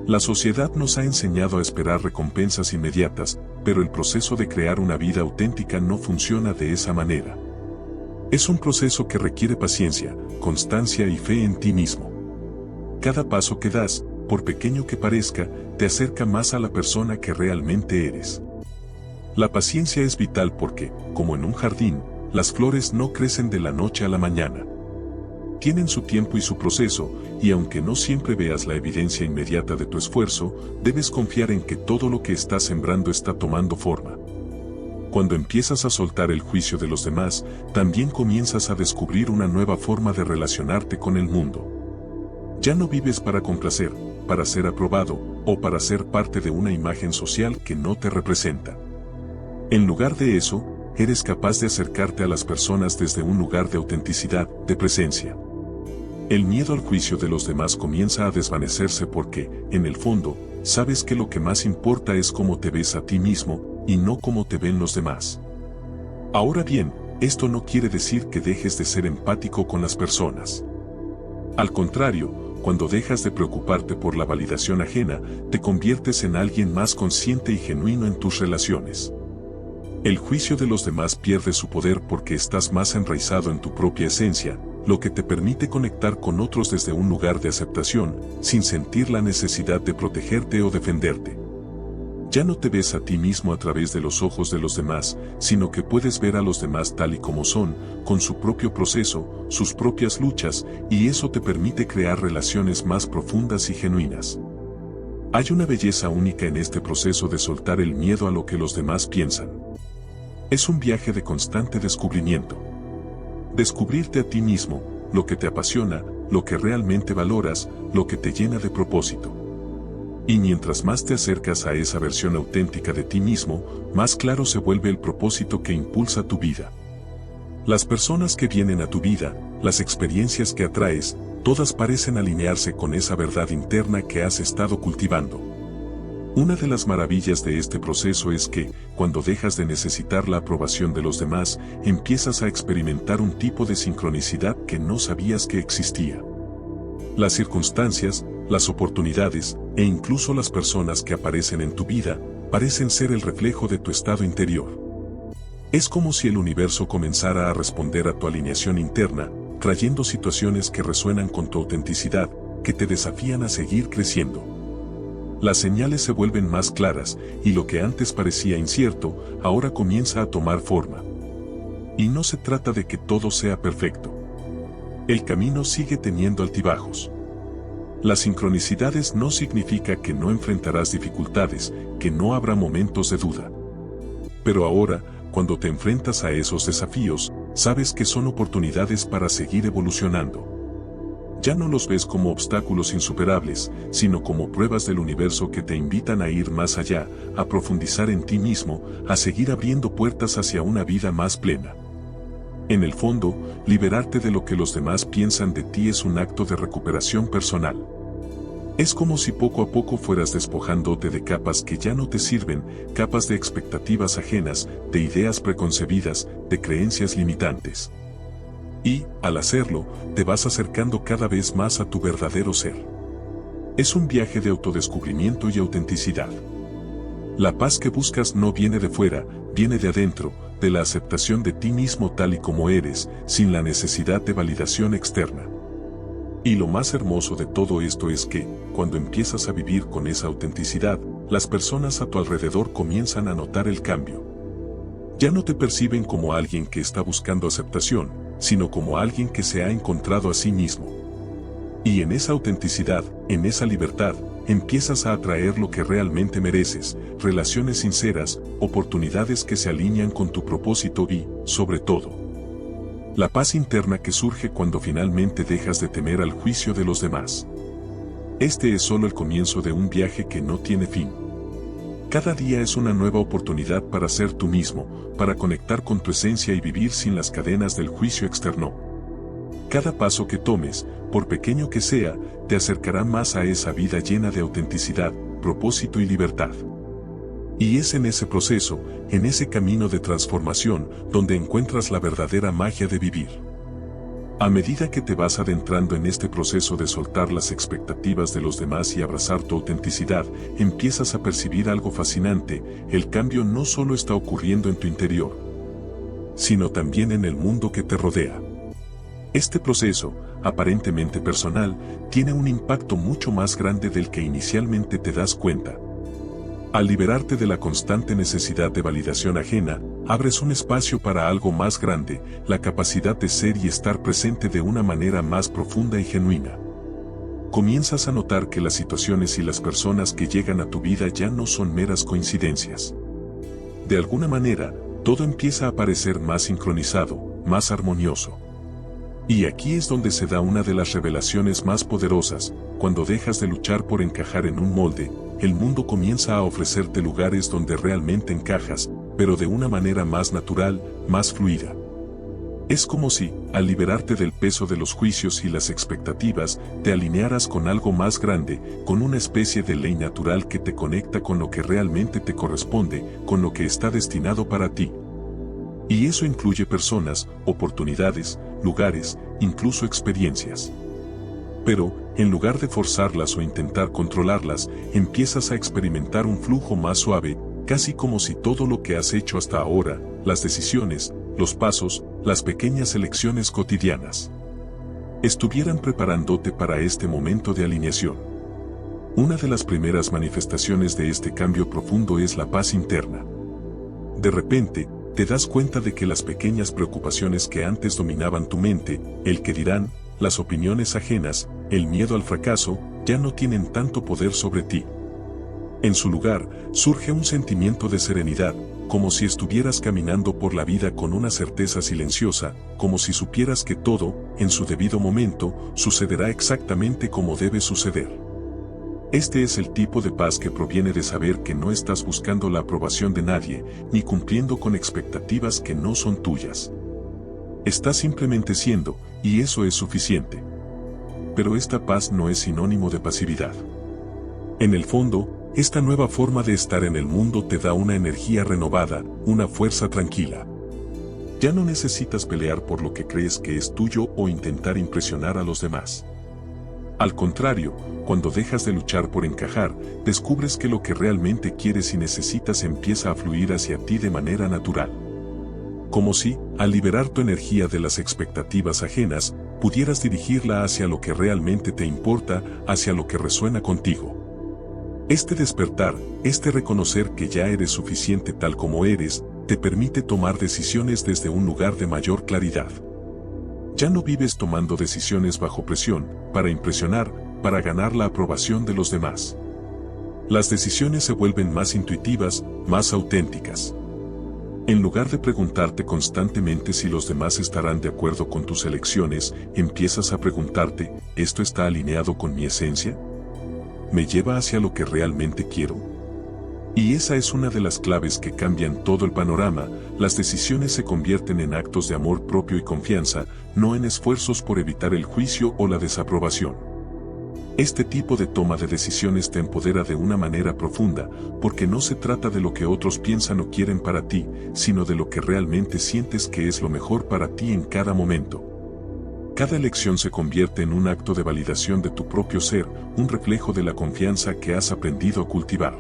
La sociedad nos ha enseñado a esperar recompensas inmediatas, pero el proceso de crear una vida auténtica no funciona de esa manera. Es un proceso que requiere paciencia, constancia y fe en ti mismo. Cada paso que das, por pequeño que parezca, te acerca más a la persona que realmente eres. La paciencia es vital porque, como en un jardín, las flores no crecen de la noche a la mañana. Tienen su tiempo y su proceso, y aunque no siempre veas la evidencia inmediata de tu esfuerzo, debes confiar en que todo lo que estás sembrando está tomando forma. Cuando empiezas a soltar el juicio de los demás, también comienzas a descubrir una nueva forma de relacionarte con el mundo. Ya no vives para complacer, para ser aprobado, o para ser parte de una imagen social que no te representa. En lugar de eso, eres capaz de acercarte a las personas desde un lugar de autenticidad, de presencia. El miedo al juicio de los demás comienza a desvanecerse porque, en el fondo, sabes que lo que más importa es cómo te ves a ti mismo, y no cómo te ven los demás. Ahora bien, esto no quiere decir que dejes de ser empático con las personas. Al contrario, cuando dejas de preocuparte por la validación ajena, te conviertes en alguien más consciente y genuino en tus relaciones. El juicio de los demás pierde su poder porque estás más enraizado en tu propia esencia, lo que te permite conectar con otros desde un lugar de aceptación, sin sentir la necesidad de protegerte o defenderte. Ya no te ves a ti mismo a través de los ojos de los demás, sino que puedes ver a los demás tal y como son, con su propio proceso, sus propias luchas, y eso te permite crear relaciones más profundas y genuinas. Hay una belleza única en este proceso de soltar el miedo a lo que los demás piensan. Es un viaje de constante descubrimiento. Descubrirte a ti mismo, lo que te apasiona, lo que realmente valoras, lo que te llena de propósito. Y mientras más te acercas a esa versión auténtica de ti mismo, más claro se vuelve el propósito que impulsa tu vida. Las personas que vienen a tu vida, las experiencias que atraes, todas parecen alinearse con esa verdad interna que has estado cultivando. Una de las maravillas de este proceso es que, cuando dejas de necesitar la aprobación de los demás, empiezas a experimentar un tipo de sincronicidad que no sabías que existía. Las circunstancias, las oportunidades, e incluso las personas que aparecen en tu vida, parecen ser el reflejo de tu estado interior. Es como si el universo comenzara a responder a tu alineación interna, trayendo situaciones que resuenan con tu autenticidad, que te desafían a seguir creciendo. Las señales se vuelven más claras, y lo que antes parecía incierto, ahora comienza a tomar forma. Y no se trata de que todo sea perfecto. El camino sigue teniendo altibajos. Las sincronicidades no significa que no enfrentarás dificultades, que no habrá momentos de duda. Pero ahora, cuando te enfrentas a esos desafíos, sabes que son oportunidades para seguir evolucionando. Ya no los ves como obstáculos insuperables, sino como pruebas del universo que te invitan a ir más allá, a profundizar en ti mismo, a seguir abriendo puertas hacia una vida más plena. En el fondo, liberarte de lo que los demás piensan de ti es un acto de recuperación personal. Es como si poco a poco fueras despojándote de capas que ya no te sirven, capas de expectativas ajenas, de ideas preconcebidas, de creencias limitantes. Y, al hacerlo, te vas acercando cada vez más a tu verdadero ser. Es un viaje de autodescubrimiento y autenticidad. La paz que buscas no viene de fuera, viene de adentro, de la aceptación de ti mismo tal y como eres, sin la necesidad de validación externa. Y lo más hermoso de todo esto es que, cuando empiezas a vivir con esa autenticidad, las personas a tu alrededor comienzan a notar el cambio. Ya no te perciben como alguien que está buscando aceptación, sino como alguien que se ha encontrado a sí mismo. Y en esa autenticidad, en esa libertad, empiezas a atraer lo que realmente mereces, relaciones sinceras, oportunidades que se alinean con tu propósito y, sobre todo, la paz interna que surge cuando finalmente dejas de temer al juicio de los demás. Este es solo el comienzo de un viaje que no tiene fin. Cada día es una nueva oportunidad para ser tú mismo, para conectar con tu esencia y vivir sin las cadenas del juicio externo. Cada paso que tomes, por pequeño que sea, te acercará más a esa vida llena de autenticidad, propósito y libertad. Y es en ese proceso, en ese camino de transformación, donde encuentras la verdadera magia de vivir. A medida que te vas adentrando en este proceso de soltar las expectativas de los demás y abrazar tu autenticidad, empiezas a percibir algo fascinante: el cambio no solo está ocurriendo en tu interior, sino también en el mundo que te rodea. Este proceso, aparentemente personal, tiene un impacto mucho más grande del que inicialmente te das cuenta. Al liberarte de la constante necesidad de validación ajena, abres un espacio para algo más grande, la capacidad de ser y estar presente de una manera más profunda y genuina. Comienzas a notar que las situaciones y las personas que llegan a tu vida ya no son meras coincidencias. De alguna manera, todo empieza a parecer más sincronizado, más armonioso. Y aquí es donde se da una de las revelaciones más poderosas: cuando dejas de luchar por encajar en un molde, el mundo comienza a ofrecerte lugares donde realmente encajas, pero de una manera más natural, más fluida. Es como si, al liberarte del peso de los juicios y las expectativas, te alinearas con algo más grande, con una especie de ley natural que te conecta con lo que realmente te corresponde, con lo que está destinado para ti. Y eso incluye personas, oportunidades, lugares, incluso experiencias. Pero, en lugar de forzarlas o intentar controlarlas, empiezas a experimentar un flujo más suave, casi como si todo lo que has hecho hasta ahora, las decisiones, los pasos, las pequeñas elecciones cotidianas, estuvieran preparándote para este momento de alineación. Una de las primeras manifestaciones de este cambio profundo es la paz interna. De repente, te das cuenta de que las pequeñas preocupaciones que antes dominaban tu mente, el que dirán, las opiniones ajenas, el miedo al fracaso, ya no tienen tanto poder sobre ti. En su lugar, surge un sentimiento de serenidad, como si estuvieras caminando por la vida con una certeza silenciosa, como si supieras que todo, en su debido momento, sucederá exactamente como debe suceder. Este es el tipo de paz que proviene de saber que no estás buscando la aprobación de nadie, ni cumpliendo con expectativas que no son tuyas. Estás simplemente siendo, y eso es suficiente. Pero esta paz no es sinónimo de pasividad. En el fondo, esta nueva forma de estar en el mundo te da una energía renovada, una fuerza tranquila. Ya no necesitas pelear por lo que crees que es tuyo o intentar impresionar a los demás. Al contrario, cuando dejas de luchar por encajar, descubres que lo que realmente quieres y necesitas empieza a fluir hacia ti de manera natural. Como si, al liberar tu energía de las expectativas ajenas, pudieras dirigirla hacia lo que realmente te importa, hacia lo que resuena contigo. Este despertar, este reconocer que ya eres suficiente tal como eres, te permite tomar decisiones desde un lugar de mayor claridad. Ya no vives tomando decisiones bajo presión, para impresionar, para ganar la aprobación de los demás. Las decisiones se vuelven más intuitivas, más auténticas. En lugar de preguntarte constantemente si los demás estarán de acuerdo con tus elecciones, empiezas a preguntarte, ¿esto está alineado con mi esencia? ¿Me lleva hacia lo que realmente quiero? Y esa es una de las claves que cambian todo el panorama. Las decisiones se convierten en actos de amor propio y confianza, no en esfuerzos por evitar el juicio o la desaprobación. Este tipo de toma de decisiones te empodera de una manera profunda, porque no se trata de lo que otros piensan o quieren para ti, sino de lo que realmente sientes que es lo mejor para ti en cada momento. Cada elección se convierte en un acto de validación de tu propio ser, un reflejo de la confianza que has aprendido a cultivar.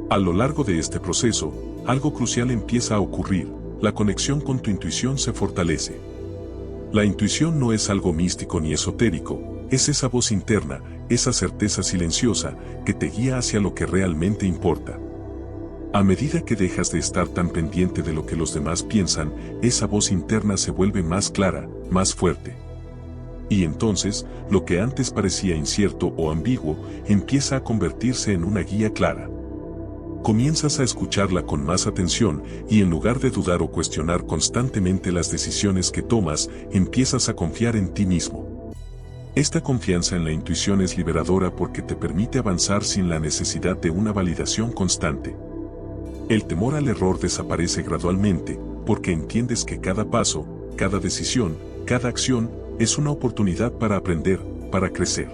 A lo largo de este proceso, algo crucial empieza a ocurrir: la conexión con tu intuición se fortalece. La intuición no es algo místico ni esotérico, es esa voz interna, esa certeza silenciosa, que te guía hacia lo que realmente importa. A medida que dejas de estar tan pendiente de lo que los demás piensan, esa voz interna se vuelve más clara, más fuerte. Y entonces, lo que antes parecía incierto o ambiguo, empieza a convertirse en una guía clara. Comienzas a escucharla con más atención y, en lugar de dudar o cuestionar constantemente las decisiones que tomas, empiezas a confiar en ti mismo. Esta confianza en la intuición es liberadora porque te permite avanzar sin la necesidad de una validación constante. El temor al error desaparece gradualmente, porque entiendes que cada paso, cada decisión, cada acción, es una oportunidad para aprender, para crecer.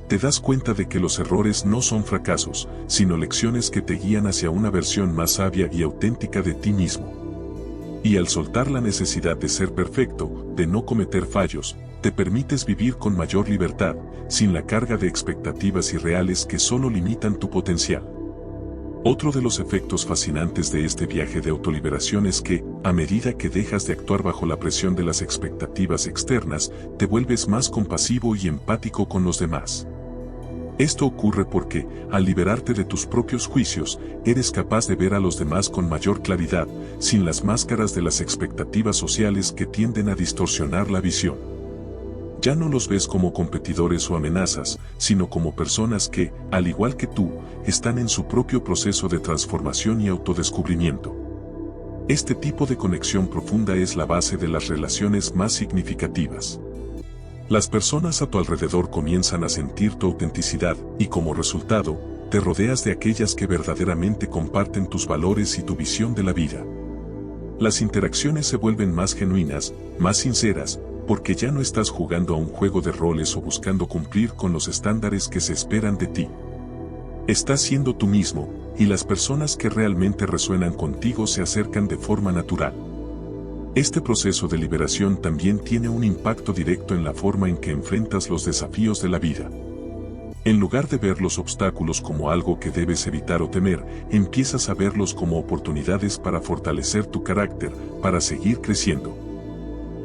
Te das cuenta de que los errores no son fracasos, sino lecciones que te guían hacia una versión más sabia y auténtica de ti mismo. Y al soltar la necesidad de ser perfecto, de no cometer fallos, te permites vivir con mayor libertad, sin la carga de expectativas irreales que solo limitan tu potencial. Otro de los efectos fascinantes de este viaje de autoliberación es que, a medida que dejas de actuar bajo la presión de las expectativas externas, te vuelves más compasivo y empático con los demás. Esto ocurre porque, al liberarte de tus propios juicios, eres capaz de ver a los demás con mayor claridad, sin las máscaras de las expectativas sociales que tienden a distorsionar la visión. Ya no los ves como competidores o amenazas, sino como personas que, al igual que tú, están en su propio proceso de transformación y autodescubrimiento. Este tipo de conexión profunda es la base de las relaciones más significativas. Las personas a tu alrededor comienzan a sentir tu autenticidad y como resultado, te rodeas de aquellas que verdaderamente comparten tus valores y tu visión de la vida. Las interacciones se vuelven más genuinas, más sinceras, porque ya no estás jugando a un juego de roles o buscando cumplir con los estándares que se esperan de ti. Estás siendo tú mismo, y las personas que realmente resuenan contigo se acercan de forma natural. Este proceso de liberación también tiene un impacto directo en la forma en que enfrentas los desafíos de la vida. En lugar de ver los obstáculos como algo que debes evitar o temer, empiezas a verlos como oportunidades para fortalecer tu carácter, para seguir creciendo.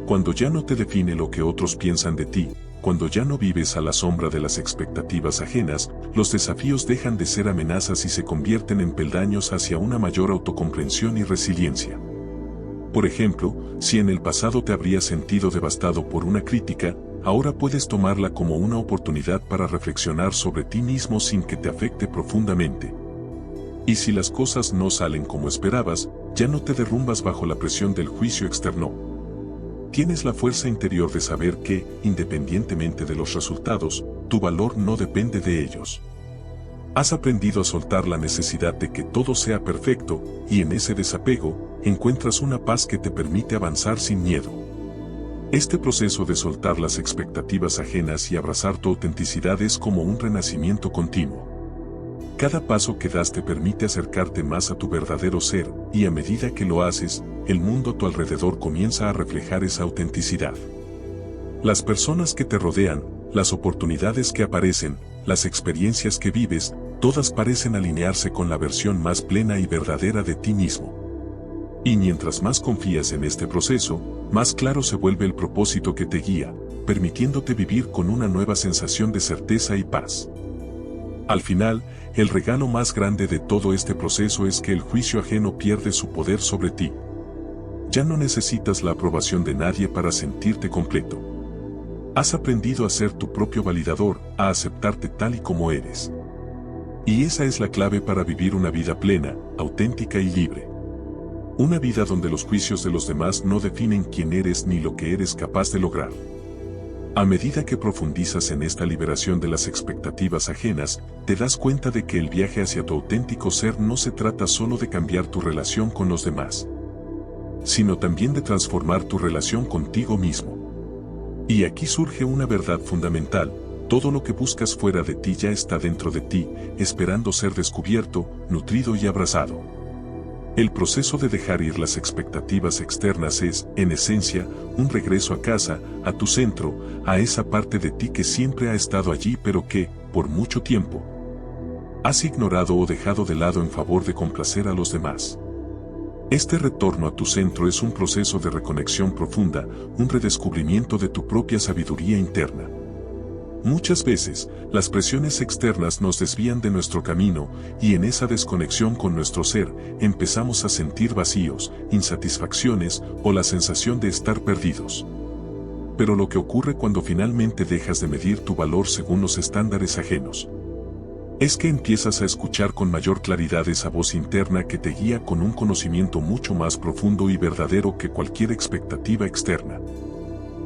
Cuando ya no te define lo que otros piensan de ti, cuando ya no vives a la sombra de las expectativas ajenas, los desafíos dejan de ser amenazas y se convierten en peldaños hacia una mayor autocomprensión y resiliencia. Por ejemplo, si en el pasado te habrías sentido devastado por una crítica, ahora puedes tomarla como una oportunidad para reflexionar sobre ti mismo sin que te afecte profundamente. Y si las cosas no salen como esperabas, ya no te derrumbas bajo la presión del juicio externo. Tienes la fuerza interior de saber que, independientemente de los resultados, tu valor no depende de ellos. Has aprendido a soltar la necesidad de que todo sea perfecto, y en ese desapego, encuentras una paz que te permite avanzar sin miedo. Este proceso de soltar las expectativas ajenas y abrazar tu autenticidad es como un renacimiento continuo. Cada paso que das te permite acercarte más a tu verdadero ser, y a medida que lo haces, el mundo a tu alrededor comienza a reflejar esa autenticidad. Las personas que te rodean, las oportunidades que aparecen, las experiencias que vives, todas parecen alinearse con la versión más plena y verdadera de ti mismo. Y mientras más confías en este proceso, más claro se vuelve el propósito que te guía, permitiéndote vivir con una nueva sensación de certeza y paz. Al final, el regalo más grande de todo este proceso es que el juicio ajeno pierde su poder sobre ti. Ya no necesitas la aprobación de nadie para sentirte completo. Has aprendido a ser tu propio validador, a aceptarte tal y como eres. Y esa es la clave para vivir una vida plena, auténtica y libre. Una vida donde los juicios de los demás no definen quién eres ni lo que eres capaz de lograr. A medida que profundizas en esta liberación de las expectativas ajenas, te das cuenta de que el viaje hacia tu auténtico ser no se trata solo de cambiar tu relación con los demás, sino también de transformar tu relación contigo mismo. Y aquí surge una verdad fundamental: todo lo que buscas fuera de ti ya está dentro de ti, esperando ser descubierto, nutrido y abrazado. El proceso de dejar ir las expectativas externas es, en esencia, un regreso a casa, a tu centro, a esa parte de ti que siempre ha estado allí pero que, por mucho tiempo, has ignorado o dejado de lado en favor de complacer a los demás. Este retorno a tu centro es un proceso de reconexión profunda, un redescubrimiento de tu propia sabiduría interna. Muchas veces, las presiones externas nos desvían de nuestro camino, y en esa desconexión con nuestro ser, empezamos a sentir vacíos, insatisfacciones o la sensación de estar perdidos. Pero lo que ocurre cuando finalmente dejas de medir tu valor según los estándares ajenos, es que empiezas a escuchar con mayor claridad esa voz interna que te guía con un conocimiento mucho más profundo y verdadero que cualquier expectativa externa.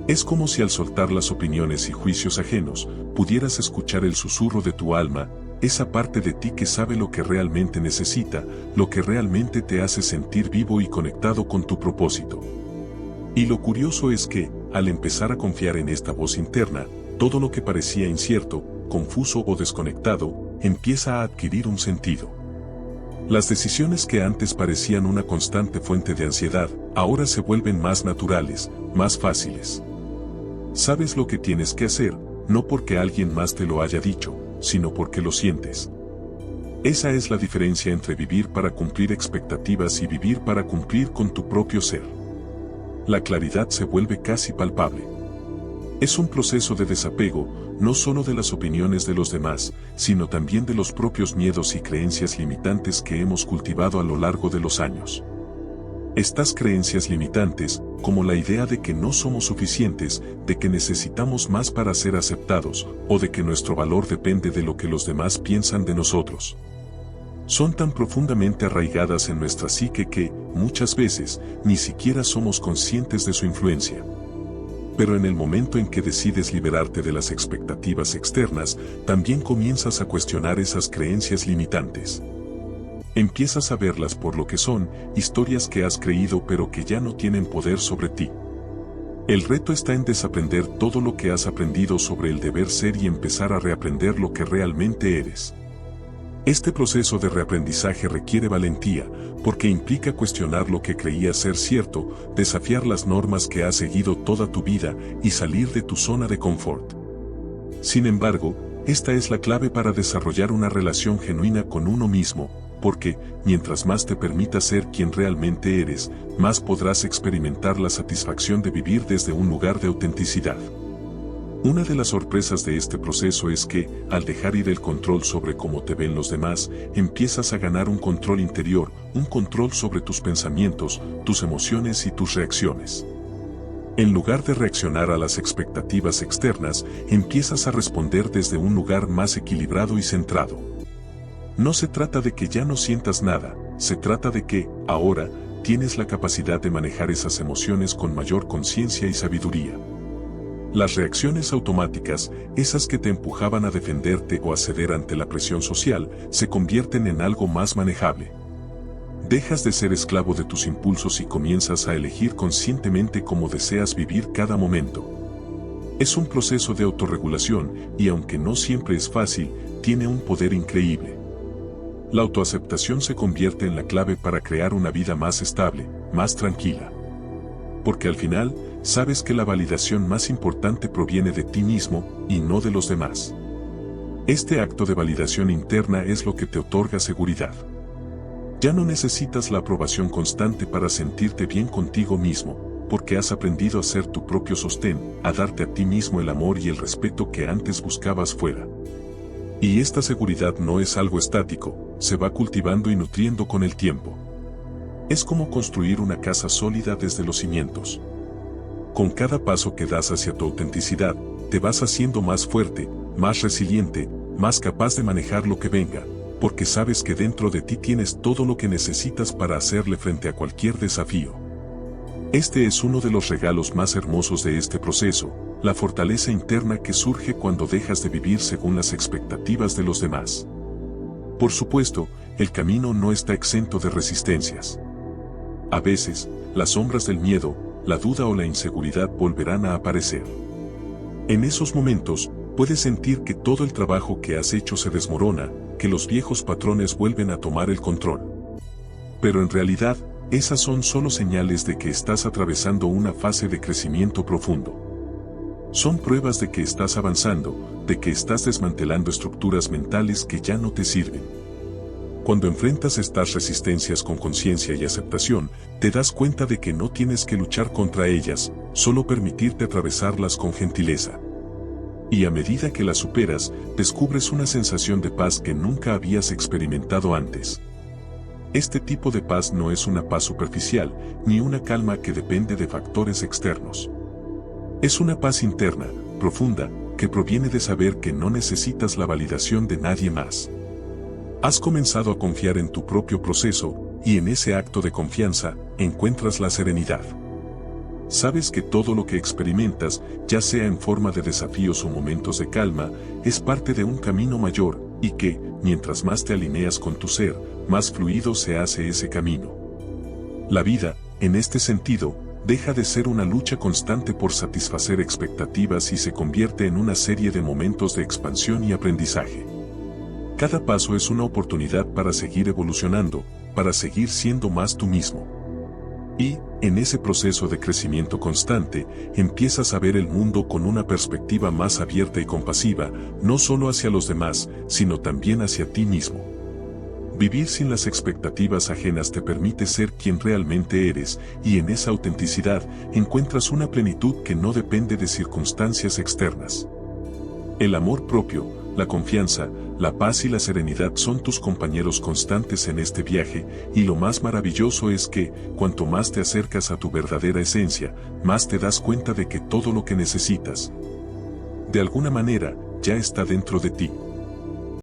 Es como si al soltar las opiniones y juicios ajenos, pudieras escuchar el susurro de tu alma, esa parte de ti que sabe lo que realmente necesita, lo que realmente te hace sentir vivo y conectado con tu propósito. Y lo curioso es que, al empezar a confiar en esta voz interna, todo lo que parecía incierto, confuso o desconectado, empieza a adquirir un sentido. Las decisiones que antes parecían una constante fuente de ansiedad, ahora se vuelven más naturales, más fáciles. Sabes lo que tienes que hacer, no porque alguien más te lo haya dicho, sino porque lo sientes. Esa es la diferencia entre vivir para cumplir expectativas y vivir para cumplir con tu propio ser. La claridad se vuelve casi palpable. Es un proceso de desapego, no solo de las opiniones de los demás, sino también de los propios miedos y creencias limitantes que hemos cultivado a lo largo de los años. Estas creencias limitantes, como la idea de que no somos suficientes, de que necesitamos más para ser aceptados, o de que nuestro valor depende de lo que los demás piensan de nosotros, son tan profundamente arraigadas en nuestra psique que, muchas veces, ni siquiera somos conscientes de su influencia. Pero en el momento en que decides liberarte de las expectativas externas, también comienzas a cuestionar esas creencias limitantes. Empiezas a verlas por lo que son, historias que has creído pero que ya no tienen poder sobre ti. El reto está en desaprender todo lo que has aprendido sobre el deber ser y empezar a reaprender lo que realmente eres. Este proceso de reaprendizaje requiere valentía, porque implica cuestionar lo que creías ser cierto, desafiar las normas que has seguido toda tu vida y salir de tu zona de confort. Sin embargo, esta es la clave para desarrollar una relación genuina con uno mismo, porque, mientras más te permitas ser quien realmente eres, más podrás experimentar la satisfacción de vivir desde un lugar de autenticidad. Una de las sorpresas de este proceso es que, al dejar ir el control sobre cómo te ven los demás, empiezas a ganar un control interior, un control sobre tus pensamientos, tus emociones y tus reacciones. En lugar de reaccionar a las expectativas externas, empiezas a responder desde un lugar más equilibrado y centrado. No se trata de que ya no sientas nada, se trata de que, ahora, tienes la capacidad de manejar esas emociones con mayor conciencia y sabiduría. Las reacciones automáticas, esas que te empujaban a defenderte o a ceder ante la presión social, se convierten en algo más manejable. Dejas de ser esclavo de tus impulsos y comienzas a elegir conscientemente cómo deseas vivir cada momento. Es un proceso de autorregulación y aunque no siempre es fácil, tiene un poder increíble. La autoaceptación se convierte en la clave para crear una vida más estable, más tranquila. Porque al final, sabes que la validación más importante proviene de ti mismo y no de los demás. Este acto de validación interna es lo que te otorga seguridad. Ya no necesitas la aprobación constante para sentirte bien contigo mismo, porque has aprendido a ser tu propio sostén, a darte a ti mismo el amor y el respeto que antes buscabas fuera. Y esta seguridad no es algo estático, se va cultivando y nutriendo con el tiempo. Es como construir una casa sólida desde los cimientos. Con cada paso que das hacia tu autenticidad, te vas haciendo más fuerte, más resiliente, más capaz de manejar lo que venga, porque sabes que dentro de ti tienes todo lo que necesitas para hacerle frente a cualquier desafío. Este es uno de los regalos más hermosos de este proceso, la fortaleza interna que surge cuando dejas de vivir según las expectativas de los demás. Por supuesto, el camino no está exento de resistencias. A veces, las sombras del miedo, la duda o la inseguridad volverán a aparecer. En esos momentos, puedes sentir que todo el trabajo que has hecho se desmorona, que los viejos patrones vuelven a tomar el control. Pero en realidad, esas son solo señales de que estás atravesando una fase de crecimiento profundo. Son pruebas de que estás avanzando, de que estás desmantelando estructuras mentales que ya no te sirven. Cuando enfrentas estas resistencias con conciencia y aceptación, te das cuenta de que no tienes que luchar contra ellas, solo permitirte atravesarlas con gentileza. Y a medida que las superas, descubres una sensación de paz que nunca habías experimentado antes. Este tipo de paz no es una paz superficial, ni una calma que depende de factores externos. Es una paz interna, profunda, que proviene de saber que no necesitas la validación de nadie más. Has comenzado a confiar en tu propio proceso, y en ese acto de confianza, encuentras la serenidad. Sabes que todo lo que experimentas, ya sea en forma de desafíos o momentos de calma, es parte de un camino mayor, y que, mientras más te alineas con tu ser, más fluido se hace ese camino. La vida, en este sentido, deja de ser una lucha constante por satisfacer expectativas y se convierte en una serie de momentos de expansión y aprendizaje. Cada paso es una oportunidad para seguir evolucionando, para seguir siendo más tú mismo. Y, en ese proceso de crecimiento constante, empiezas a ver el mundo con una perspectiva más abierta y compasiva, no solo hacia los demás, sino también hacia ti mismo. Vivir sin las expectativas ajenas te permite ser quien realmente eres, y en esa autenticidad encuentras una plenitud que no depende de circunstancias externas. El amor propio, la confianza, la paz y la serenidad son tus compañeros constantes en este viaje, y lo más maravilloso es que, cuanto más te acercas a tu verdadera esencia, más te das cuenta de que todo lo que necesitas, de alguna manera, ya está dentro de ti.